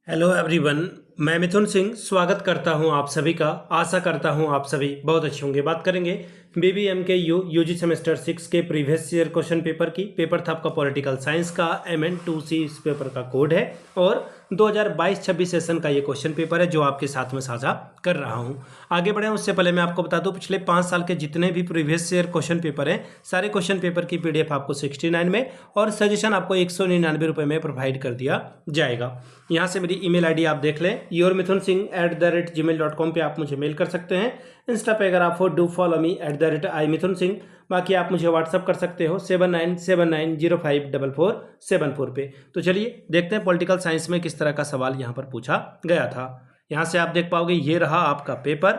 Hello everyone, मैं मिथुन सिंह स्वागत करता हूं आप सभी का। आशा करता हूं आप सभी बहुत अच्छे होंगे। बात करेंगे बीबीएम के यूजी सेमेस्टर 6 के प्रीवियस ईयर क्वेश्चन पेपर की। पेपर था आपका पॉलिटिकल साइंस का। MN2C इस पेपर का कोड है और 2022-26 सेशन का ये क्वेश्चन पेपर है जो आपके साथ में साझा कर रहा हूं। आगे बढ़े उससे पहले मैं आपको बता दूं, पिछले 5 साल के जितने भी प्रीवियस ईयर क्वेश्चन पेपर हैं, सारे क्वेश्चन पेपर की PDF आपको 69 में और सजेशन आपको 199 रुपये में प्रोवाइड कर दिया जाएगा। यहाँ से मेरी ईमेल आईडी आप देख लें, yourmithunsingh@gmail.com पे आप मुझे मेल कर सकते हैं। इंस्टा पे अगर आप हो डू फॉलो मी @iMithunSingh। बाकी आप मुझे व्हाट्सअप कर सकते हो 7979054474 पे। तो चलिए देखते हैं पॉलिटिकल साइंस में किस तरह का सवाल यहाँ पर पूछा गया था। यहाँ से आप देख पाओगे ये रहा आपका पेपर।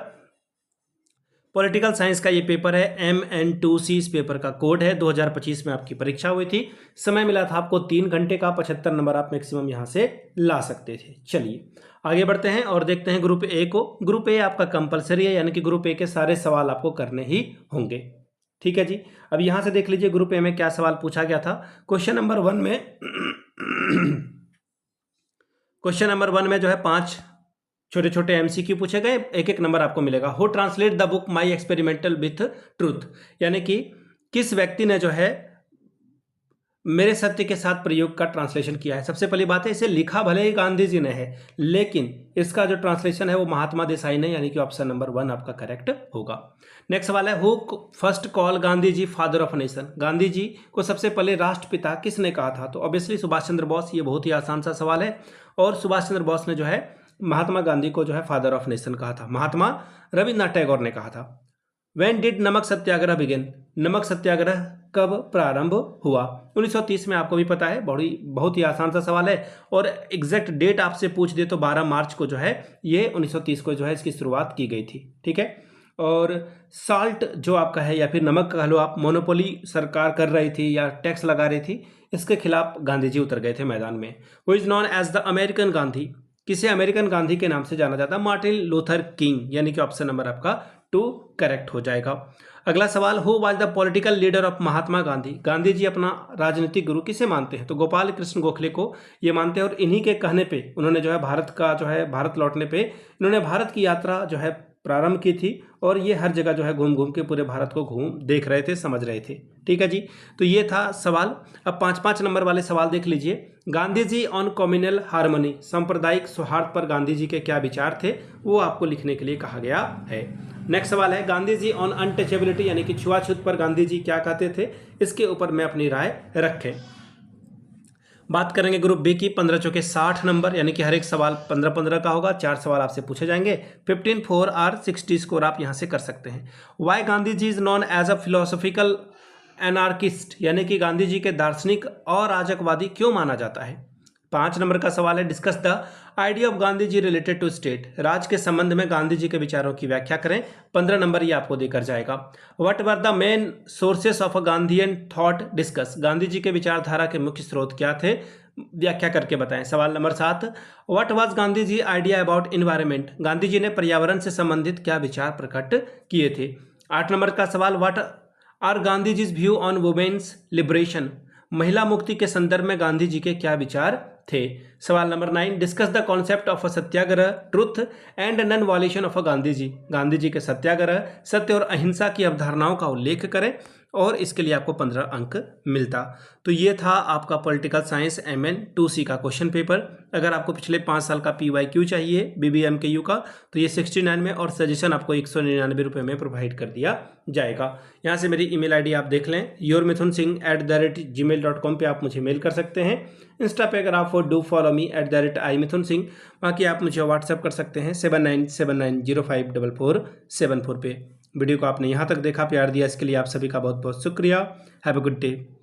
पॉलिटिकल साइंस का ये पेपर है। MN2C इस पेपर का कोड है। 2025 में आपकी परीक्षा हुई थी। समय मिला था आपको 3 घंटे का। 75 नंबर आप मैक्सिमम यहाँ से ला सकते थे। चलिए आगे बढ़ते हैं और देखते हैं ग्रुप ए को। ग्रुप ए आपका कंपलसरी है, यानी कि ग्रुप ए के सारे सवाल आपको करने ही होंगे। ठीक है जी। अब यहाँ से देख लीजिए ग्रुप ए में क्या सवाल पूछा गया था। क्वेश्चन नंबर 1 में जो है 5 छोटे छोटे MCQ पूछे गए, एक एक नंबर आपको मिलेगा। Who translate the book my experimental with truth, यानी कि किस व्यक्ति ने जो है मेरे सत्य के साथ प्रयोग का ट्रांसलेशन किया है। सबसे पहली बात है, इसे लिखा भले ही गांधी जी ने है, लेकिन इसका जो ट्रांसलेशन है वो महात्मा देसाई ने, यानी कि ऑप्शन नंबर 1 आपका करेक्ट होगा। नेक्स्ट सवाल है, who first call Gandhi ji father of nation, Gandhi ji को सबसे पहले राष्ट्रपिता किसने कहा था? तो ऑब्वियसली सुभाष चंद्र बोस। ये बहुत ही आसान सा सवाल है और सुभाष चंद्र बोस ने जो है महात्मा गांधी को जो है फादर ऑफ नेशन कहा था। महात्मा रविन्द्रनाथ टैगोर ने कहा था। व्हेन डिड नमक सत्याग्रह बिगिन, नमक सत्याग्रह कब प्रारंभ हुआ? 1930 में। आपको भी पता है, बहुत ही आसान सा सवाल है और एग्जैक्ट डेट आपसे पूछ दे तो 12 मार्च को जो है ये 1930 को जो है इसकी शुरुआत की गई थी। ठीक है। और साल्ट जो आपका है, या फिर नमक कह लो आप, मोनोपोली सरकार कर रही थी या टैक्स लगा रही थी, इसके खिलाफ गांधी जी उतर गए थे मैदान में। Who is known as the American Gandhi, किसे अमेरिकन गांधी के नाम से जाना जाता है? मार्टिन लूथर किंग, यानी कि ऑप्शन नंबर आपका 2 करेक्ट हो जाएगा। अगला सवाल, who was the political leader of Mahatma Gandhi, Gandhi ji अपना राजनीतिक गुरु किसे मानते हैं? तो गोपाल कृष्ण गोखले को ये मानते हैं और इन्हीं के कहने पे उन्होंने जो है भारत लौटने पे इन्होंने भारत की यात्रा जो है प्रारंभ की थी और ये हर जगह जो है घूम घूम के पूरे भारत को देख रहे थे, समझ रहे थे। ठीक है जी। तो ये था सवाल। अब 5-5 नंबर वाले सवाल देख लीजिए। Gandhi ji on communal harmony, सांप्रदायिक सौहार्द पर गांधी जी के क्या विचार थे, वो आपको लिखने के लिए कहा गया है। नेक्स्ट सवाल है, गांधी जी ऑन अनटचेबिलिटी, यानी कि छुआछूत पर गांधी जी क्या कहते थे, इसके ऊपर में अपनी राय रखें। बात करेंगे ग्रुप बी की। 15 चौके 60 नंबर, यानी कि हर एक सवाल 15-15 का होगा। 4 सवाल आपसे पूछे जाएंगे। 15 4 और 60 स्कोर आप यहां से कर सकते हैं। Why Gandhi ji is known as a philosophical anarchist, यानी कि गांधी जी के दार्शनिक और राजकवादी क्यों माना जाता है? 5 नंबर का सवाल है, discuss the idea of Gandhi ji related to state, राज के संबंध में गांधी जी के विचारों की व्याख्या करें। 15 नंबर ये आपको देकर जाएगा। What were the main sources of a Gandhian thought, discuss, Gandhi ji के विचारधारा के मुख्य स्रोत क्या थे, व्याख्या करके बताएं। सवाल number 7, what was Gandhi ji idea about environment, Gandhi ji ने पर्यावरण से संबंधित क्या विचार प्रकट किए थे। 8 नंबर का सवाल, what are Gandhi ji's view on women's liberation, महिला मुक्ति के संदर्भ में गांधी जी के क्या विचार थे। सवाल number 9, discuss the concept of a Satyagraha, truth and non वॉल्यूशन ऑफ अ गांधी जी, गांधी जी के सत्याग्रह, सत्य और अहिंसा की अवधारणाओं का उल्लेख करें और इसके लिए आपको 15 अंक मिलता। तो ये था आपका पॉलिटिकल साइंस MN2C का क्वेश्चन पेपर। अगर आपको पिछले 5 साल का PYQ चाहिए BBMKU का, तो ये 69 में और सजेशन आपको 199 रुपये में प्रोवाइड कर दिया जाएगा। यहाँ से मेरी ईमेल आईडी आप देख लें, yourmithunSingh@gmail.com पे आप मुझे मेल कर सकते हैं। इंस्टा पे अगर आप डू फॉलो मी @iMithunSingh। बाकी आप मुझे व्हाट्सएप कर सकते हैं 7979054474 पे। वीडियो को आपने यहाँ तक देखा, प्यार दिया, इसके लिए आप सभी का बहुत बहुत शुक्रिया। Have a good day.